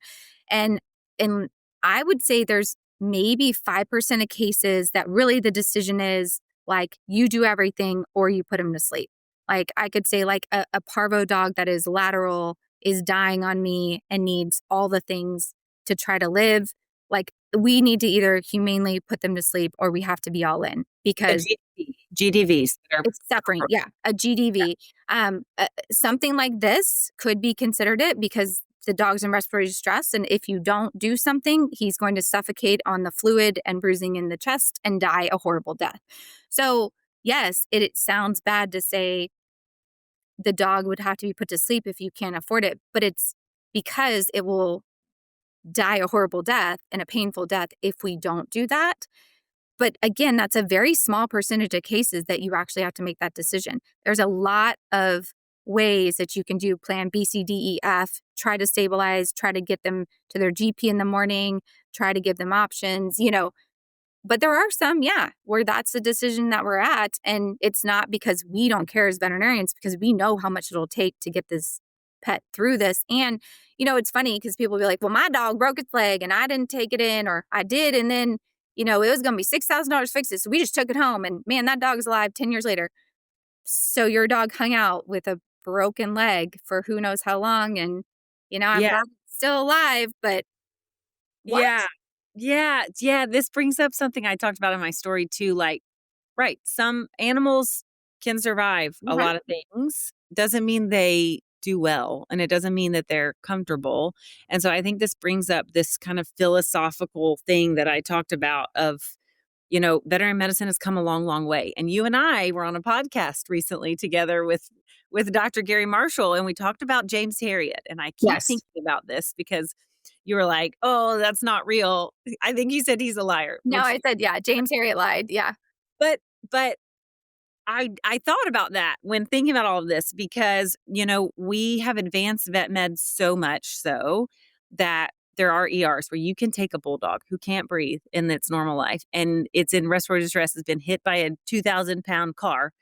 And and I would say there's maybe 5% of cases that really the decision is like you do everything or you put him to sleep. Like I could say like a parvo dog that is lateral is dying on me and needs all the things to try to live. Like we need to either humanely put them to sleep or we have to be all in a because GDVs that are it's suffering. Yeah, a GDV. Something like this could be considered it because the dog's in respiratory distress. And if you don't do something, he's going to suffocate on the fluid and bruising in the chest and die a horrible death. So, yes, it sounds bad to say the dog would have to be put to sleep if you can't afford it, but it's because it will die a horrible death and a painful death if we don't do that. But again, that's a very small percentage of cases that you actually have to make that decision. There's a lot of ways that you can do plan B, C, D, E, F, try to stabilize, try to get them to their GP in the morning, try to give them options, But there are some, yeah, where that's the decision that we're at. And it's not because we don't care as veterinarians, because we know how much it'll take to get this pet through this. And, it's funny because people will be like, well, my dog broke its leg and I didn't take it in, or I did. And then, it was going to be $6,000 to fix it. So we just took it home. And man, that dog's alive 10 years later. So your dog hung out with a broken leg for who knows how long. And, I'm yeah. glad it's still alive, but what? Yeah. Yeah. Yeah. This brings up something I talked about in my story too. Like, right. Some animals can survive a Mhm. lot of things. Doesn't mean they do well. And it doesn't mean that they're comfortable. And so I think this brings up this kind of philosophical thing that I talked about of, veterinary medicine has come a long, long way. And you and I were on a podcast recently together with Dr. Gary Marshall, and we talked about James Harriet. And I keep Yes. thinking about this because you were like, "Oh, that's not real." I think you said he's a liar, No, which I said, yeah, James Harriet lied. Yeah. but but I thought about that when thinking about all of this because, we have advanced vet med so much so that there are ERs where you can take a bulldog who can't breathe in its normal life and it's in respiratory distress, has been hit by a 2,000-pound car,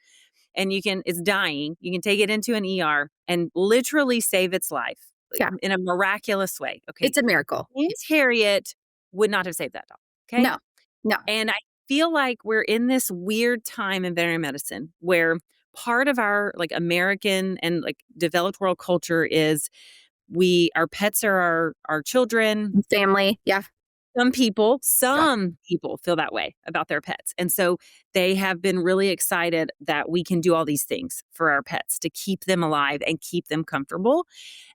and it's dying. You can take it into an ER and literally save its life Yeah. in a miraculous way. Okay. It's a miracle. James Harriet would not have saved that dog. Okay. No, no. And I feel like we're in this weird time in veterinary medicine where part of our like American and like developed world culture is our pets are our children. Family. Yeah. Yeah. Some people feel that way about their pets. And so they have been really excited that we can do all these things for our pets to keep them alive and keep them comfortable.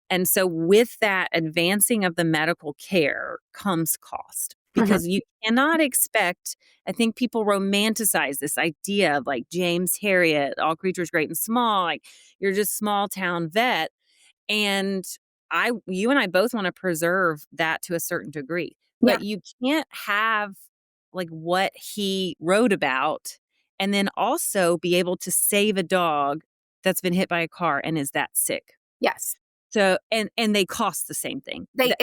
And so with that advancing of the medical care comes cost Mhm. because you cannot expect, I think people romanticize this idea of like James Harriet, all creatures great and small, like you're just small town vet. And you and I both want to preserve that to a certain degree, Yeah. but you can't have like what he wrote about and then also be able to save a dog that's been hit by a car and is that sick. Yes. So, and they cost the same thing. That's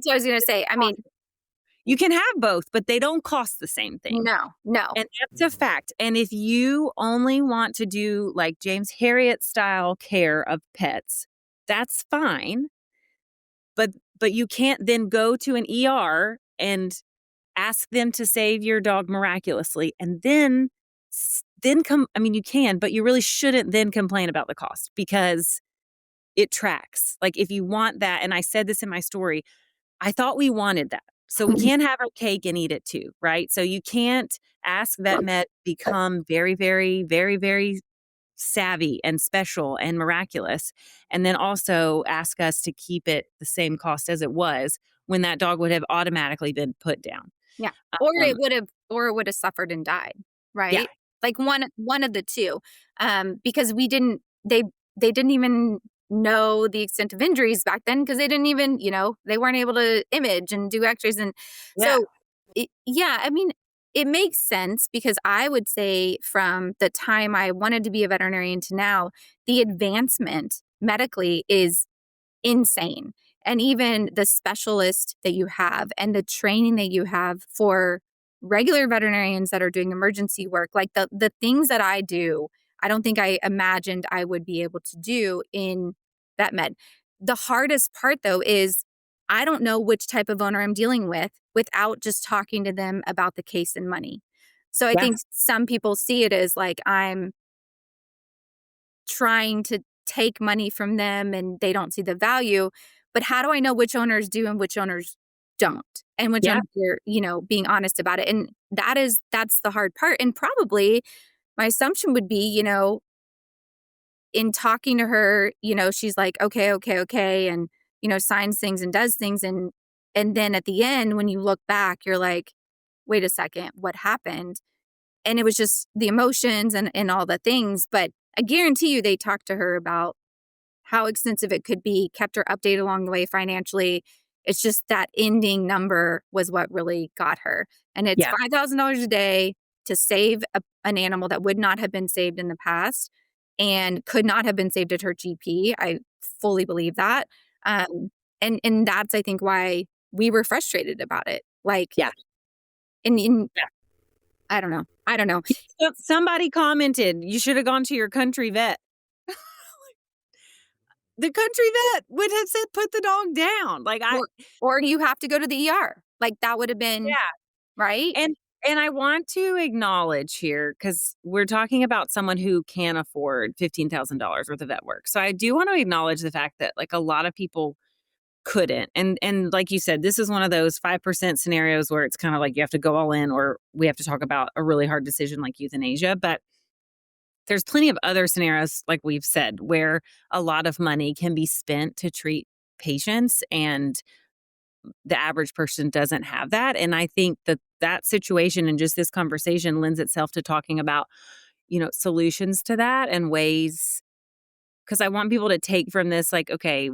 what I was going to say. I mean, You can have both, but they don't cost the same thing. no, no. And that's a fact. And if you only want to do like James Harriet style care of pets, that's fine. But you can't then go to an ER and ask them to save your dog miraculously and then then I mean, you can, but you really shouldn't then complain about the cost because it tracks. Like if you want that, and I said this in my story, I thought we wanted that. So we can't have our cake and eat it too, right? So you can't ask vet med become very, very, very, very savvy and special and miraculous, and then also ask us to keep it the same cost as it was when that dog would have automatically been put down. Yeah. Um, Or it would have suffered and died, yeah, right? Like one of the two. Because they didn't even know the extent of injuries back then because they didn't even, they weren't able to image and do x-rays. And yeah, so yeah, I mean, it makes sense because I would say from the time I wanted to be a veterinarian to now, the advancement medically is insane. And even the specialist that you have and the training that you have for regular veterinarians that are doing emergency work, like the things that I do, I don't think I imagined I would be able to do in vet med. The hardest part though is I don't know which type of owner I'm dealing with without just talking to them about the case and money. So I yeah, think some people see it as like I'm trying to take money from them and they don't see the value. But how do I know which owners do and which owners don't? And which yeah, owners are, being honest about it. And that's the hard part. And probably my assumption would be, in talking to her, she's like, okay, okay, okay, and signs things and does things. And then at the end, when you look back, you're like, wait a second, what happened? And it was just the emotions and all the things. But I guarantee you they talked to her about how expensive it could be, kept her updated along the way financially. It's just that ending number was what really got her. And it's yeah, $5,000 a day to save an animal that would not have been saved in the past and could not have been saved at her GP. I fully believe that. And that's, I think, why we were frustrated about it. Like, yeah. and I don't know. I don't know. So somebody commented, "You should have gone to your country vet." The country vet would have said, "Put the dog down." Like, I Or you have to go to the ER. Like, that would have been yeah, right? and I want to acknowledge here because 'cause we're talking about someone who can afford $15,000 worth of vet work. So I do want to acknowledge the fact that, like, a lot of people couldn't, and like you said, this is one of those 5% scenarios where it's kinda like you have to go all in or we have to talk about a really hard decision like euthanasia, but there's plenty of other scenarios, like we've said, where a lot of money can be spent to treat patients, and the average person doesn't have that. And I think that that situation and just this conversation lends itself to talking about, solutions to that and ways, because I want people to take from this, like, okay,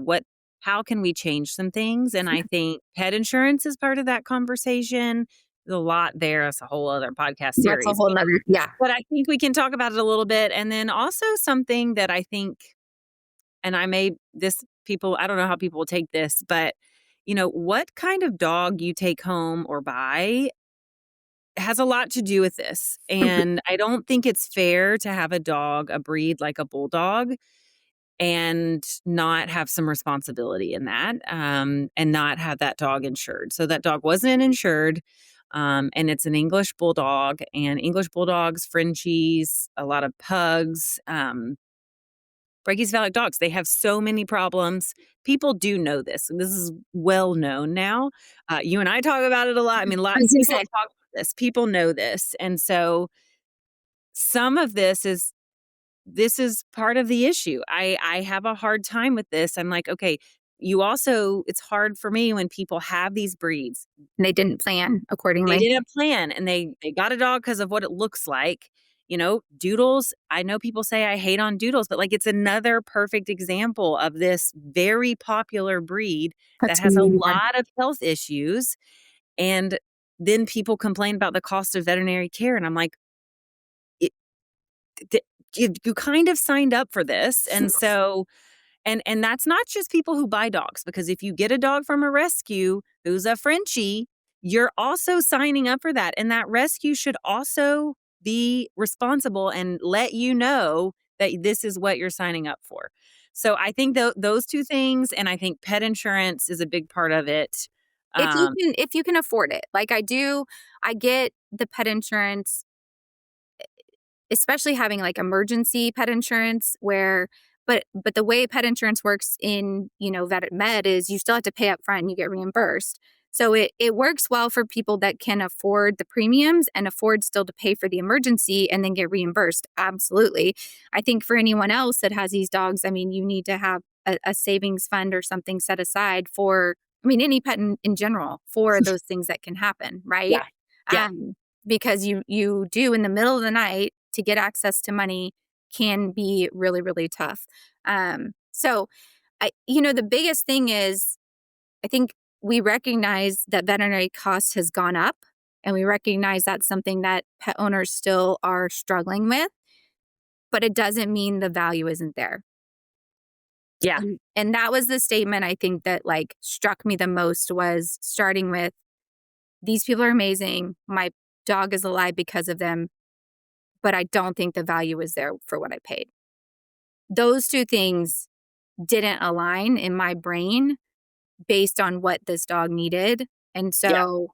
how can we change some things? And I think pet insurance is part of that conversation. There's a lot there. It's a whole other podcast That's a series. whole nother yeah. But I think we can talk about it a little bit. And then also something that I think, and I don't know how people will take this, but what kind of dog you take home or buy has a lot to do with this. And I don't think it's fair to have a breed like a bulldog and not have some responsibility in that, and not have that dog insured. So that dog wasn't insured. And it's an English bulldog, and English bulldogs, Frenchies, a lot of pugs, brachycephalic dogs. They have so many problems. People do know this. And this is well known now. You and I talk about it a lot. I mean, I was gonna people say, talk about this. People know this, and so some of this is part of the issue. I have a hard time with this. I'm like, okay, it's hard for me when people have these breeds. they didn't plan They accordingly. didn't plan and they got a dog because of what it looks like. Doodles, I know people say I hate on doodles, but like it's another perfect example of this very popular breed that That's has a really bad. lot of health issues. And then people complain about the cost of veterinary care. And I'm like, it, you kind of signed up for this. And so and that's not just people who buy dogs, because if you get a dog from a rescue who's a Frenchie, you're also signing up for that. And that rescue should also be responsible and let you know that this is what you're signing up for. So I think those two things, and I think pet insurance is a big part of it. Um, If you can afford it. Like I do, I get the pet insurance especially having like emergency pet insurance where but the way pet insurance works in, vet med is you still have to pay up front and you get reimbursed. So it works well for people that can afford the premiums and afford still to pay for the emergency and then get reimbursed. Absolutely. I think for anyone else that has these dogs, I mean, you need to have a savings fund or something set aside for, I mean, any pet in general for those things that can happen, right? Yeah. Yeah. Because you do in the middle of the night to get access to money can be really, really tough. So the biggest thing is I think we recognize that veterinary costs has gone up and we recognize that's something that pet owners still are struggling with, but it doesn't mean the value isn't there. Yeah. And that was the statement I think that like struck me the most was starting with these people are amazing. My dog is alive because of them, but I don't think the value is there for what I paid. Those two things didn't align in my brain based on what this dog needed. And Yeah. so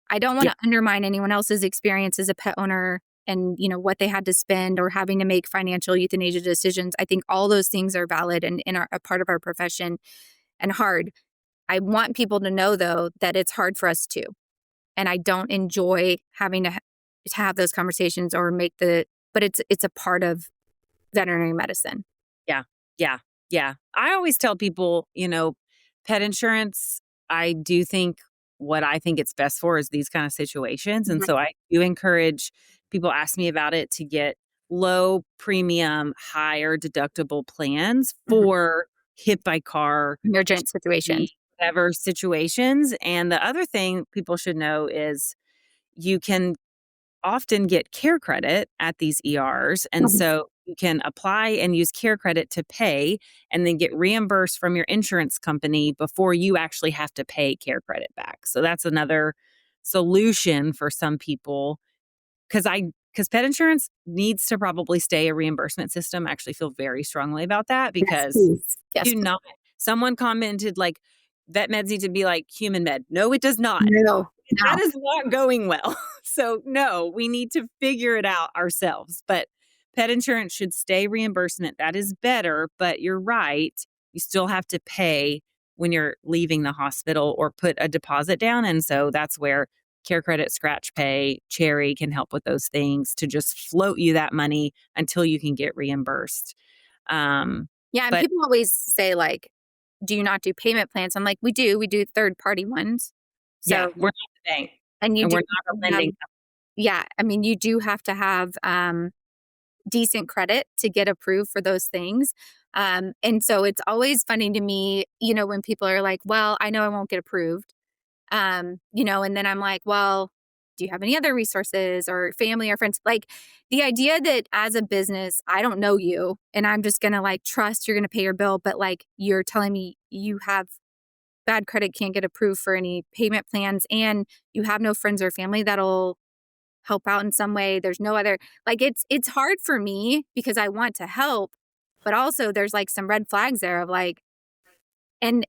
I don't want Yeah. to undermine anyone else's experience as a pet owner and what they had to spend or having to make financial euthanasia decisions. I think all those things are valid and a part of our profession and hard. I want people to know though that it's hard for us too. And I don't enjoy having to have those conversations or but it's a part of veterinary medicine. Yeah. Yeah. Yeah. I always tell people, pet insurance, I do think what I think it's best for is these kind of situations. And Mhm. so I do encourage people ask me about it to get low premium, higher deductible plans Mhm. for hit by car, Emergent situation. whatever situations. And the other thing people should know is you can often get care credit at these ERs. And Mhm. so you can apply and use care credit to pay and then get reimbursed from your insurance company before you actually have to pay care credit back. So that's another solution for some people because pet insurance needs to probably stay a reimbursement system. I actually feel very strongly about that Yes, because please. Yes, do please. not someone commented like vet meds need to be like human med. No, it does not. No, That no. is not going well. So, no, we need to figure it out ourselves. But pet insurance should stay reimbursement. That is better. But you're right. You still have to pay when you're leaving the hospital or put a deposit down. And so that's where Care Credit, Scratch Pay, Cherry can help with those things to just float you that money until you can get reimbursed. Um, Yeah, and but people always say like, "Do you not do payment plans?" I'm like, "We do. We do third party ones." yeah, So, we're not the bank and you and do we're not a have lending. yeah, I mean, you do have to have decent credit to get approved for those things. And so it's always funny to me, when people are like, "Well, I know I won't get approved." And then I'm like, "Well, do you have any other resources or family or friends?" Like the idea that as a business, I don't know you and I'm just going to like trust you're going to pay your bill, but like you're telling me you have bad credit, can't get approved for any payment plans and you have no friends or family that'll help out in some way. There's no other like it's hard for me because I want to help, but also there's like some red flags there of like and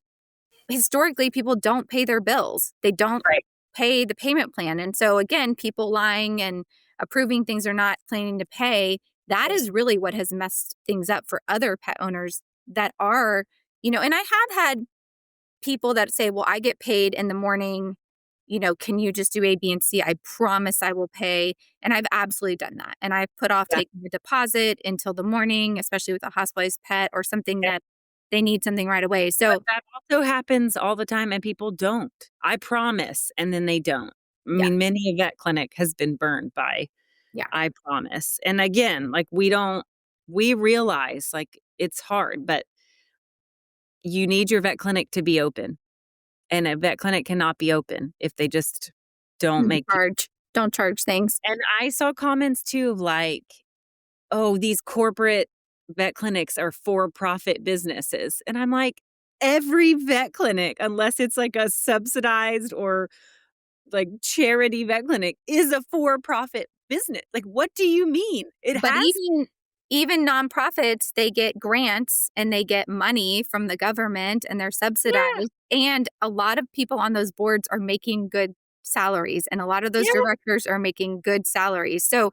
historically people don't pay their bills. They don't Right. pay the payment plan. And so again, people lying and approving things they're not planning to pay, that is really what has messed things up for other pet owners that are, and I have had people that say, "Well, I get paid in the morning, can you just do A, B, and C? I promise I will pay." And I've absolutely done that. And I've put off Yeah. taking the deposit until the morning, especially with a hospitalized pet or something that they need something right away. But So, that also happens all the time and people don't. I promise, and then they don't. I yeah, mean, many a vet clinic has been burned by yeah. "I promise." And again, like, we realize, like, it's hard, but you need your vet clinic to be open, and a vet clinic cannot be open if they just don't make people. Don't charge things. And I saw comments too of like, "Oh, these corporate vet clinics are for-profit businesses." And I'm like, every vet clinic, unless it's like a subsidized or like charity vet clinic, is a for-profit business. Like, what do you mean? It But has. even nonprofits, they get grants and they get money from the government and they're Yeah, subsidized. And a lot of people on those boards are making good salaries, and a lot of those yeah, directors are making good salaries. So,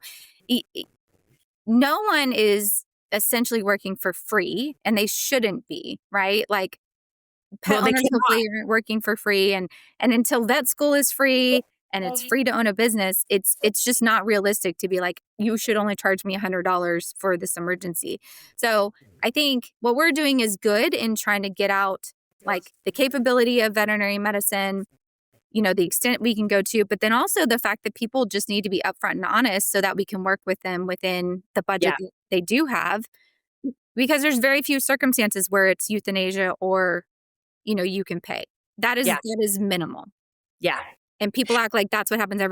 no one is essentially working for free, and they shouldn't be, right? Like, pet Well, they owners cannot. hopefully aren't working for free, and until vet school is free and it's free to own a business, it's just not realistic to be like, you should only charge me $100 for this emergency. So I think what we're doing is good in trying to get out like the capability of veterinary medicine, the extent we can go to, but then also the fact that people just need to be upfront and honest so that we can work with them within the budget Yeah, that they do have, because there's very few circumstances where it's euthanasia or you can pay. yeah, That is minimal. yeah. And people act like that's what happens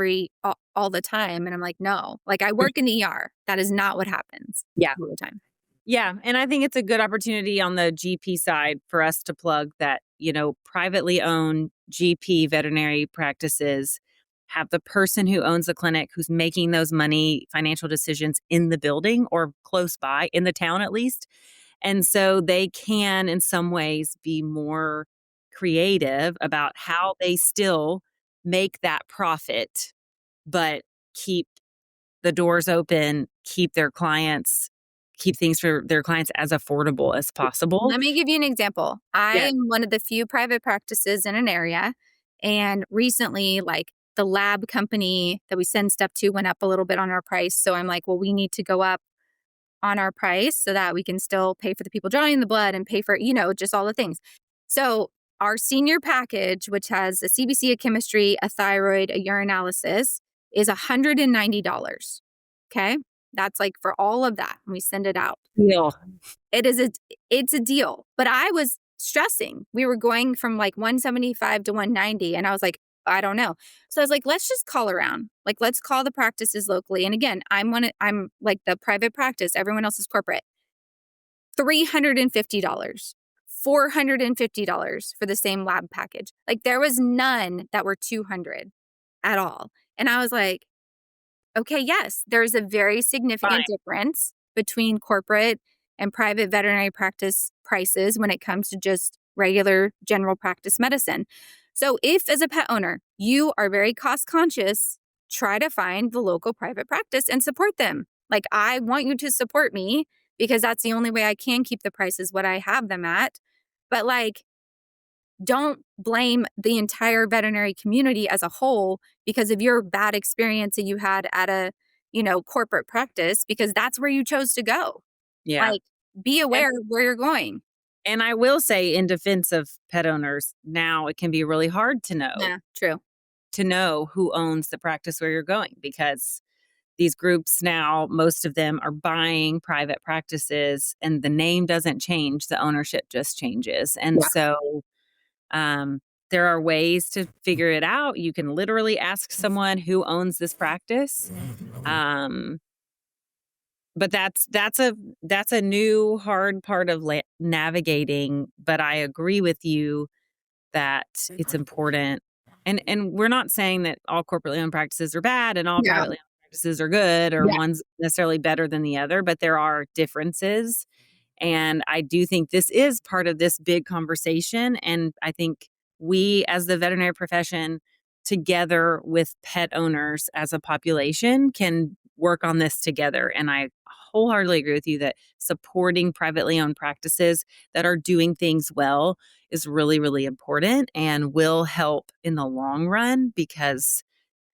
all the time. And I'm like, no. Like, I work in the ER. That is not what happens Yeah. all the time. Yeah, and I think it's a good opportunity on the GP side for us to plug that, privately owned GP veterinary practices have the person who owns the clinic who's making those financial decisions in the building or close by, in the town at least. And so they can, in some ways, be more creative about how they still make that profit, but keep the doors open, keep things for their clients as affordable as possible. Let me give you an example. I Yeah. am one of the few private practices in an area. And recently, like, the lab company that we send stuff to went up a little bit on our price. So I'm like, well, we need to go up on our price so that we can still pay for the people drawing the blood and pay for, just all the things. So our senior package, which has a CBC, a chemistry, a thyroid, a urinalysis, is $190. Okay. That's like for all of that. And we send it out. Deal. It's a deal. But I was stressing. We were going from like 175 to 190. And I was like, I don't know. So I was like, let's just call around. Like, let's call the practices locally. And again, I'm like the private practice, everyone else is corporate. $350, $450 for the same lab package. Like, there was none that were 200 at all. And I was like, okay, yes, there's a very significant Fine. difference between corporate and private veterinary practice prices when it comes to just regular general practice medicine. So if, as a pet owner, you are very cost conscious, try to find the local private practice and support them. Like, I want you to support me because that's the only way I can keep the prices what I have them at. But like, don't blame the entire veterinary community as a whole because of your bad experience that you had at a, corporate practice, because that's where you chose to go. Yeah. Like, be And aware of where you're going. and I will say, in defense of pet owners, now it can be really hard Yeah, true. to know who owns the practice where you're going, because these groups now, most of them are buying private practices and the name doesn't change, the ownership just changes. And Yeah. so Um, there are ways to figure it out. You can literally ask someone who owns this practice. Um, but that's a new hard part of navigating. But I agree with you that it's important. And we're not saying that all corporately owned practices are bad and all Yeah. privately owned practices are good, or Yeah. one's necessarily better than the other, but there are differences. And I do think this is part of this big conversation. And I think we, as the veterinary profession, together with pet owners as a population, can work on this together. And I wholeheartedly agree with you that supporting privately owned practices that are doing things well is really, really important and will help in the long run, because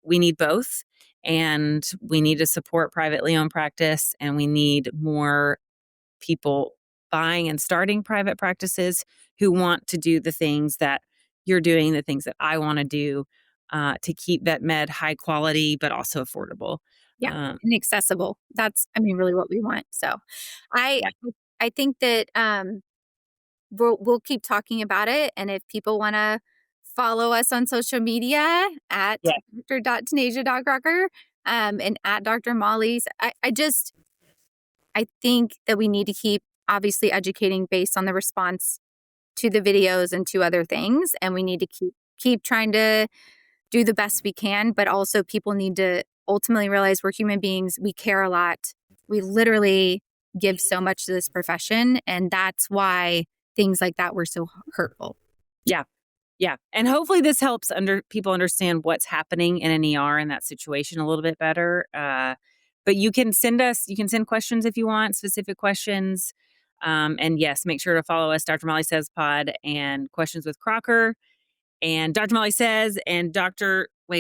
we need both. And we need to support privately owned practice, and we need more people buying and starting private practices who want to do the things that you're doing, the things that I want to do, to keep vet med high quality, but also affordable. Yeah. Um, And accessible. That's, I mean, really what we want. So I yeah, I think that we'll keep talking about it. And if people want to follow us on social media at yeah, dr.tannetje.crocker, and at Dr. Molly's, I think that we need to keep obviously educating based on the response to the videos and to other things. And we need to keep trying to do the best we can, but also people need to ultimately realize we're human beings. We care a lot. We literally give so much to this profession. And that's why things like that were so hurtful. yeah, yeah. And hopefully this helps people understand what's happening in an ER in that situation a little bit better. But you can send questions if you want, specific questions. And yes, make sure to follow us, Dr. Molly Says Pod and Questions with Crocker and Dr. Molly Says and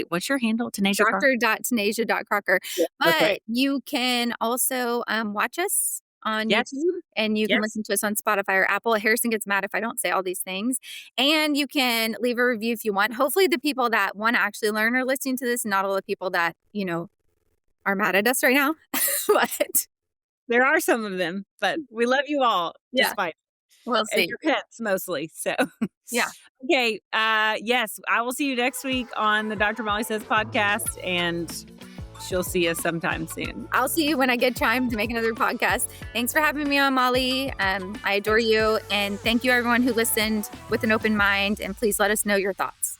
what's your handle? Tannetje Crocker? Dr.Tannetje.Crocker. Yeah, But right. you can also watch us on Yes. YouTube, and you can listen to us on Spotify or Apple. Harrison gets mad if I don't say all these things. And you can leave a review if you want. Hopefully the people that want to actually learn are listening to this, not all the people that, are mad at us right now. But there are some of them, but we love you all. Yeah. Despite we'll see. and your pets mostly. So Yeah. Okay. Yes, I will see you next week on the Dr. Molly Says podcast, and she'll see us sometime soon. I'll see you when I get time to make another podcast. Thanks for having me on, Molly. I adore you. And thank you, everyone who listened with an open mind. And please let us know your thoughts.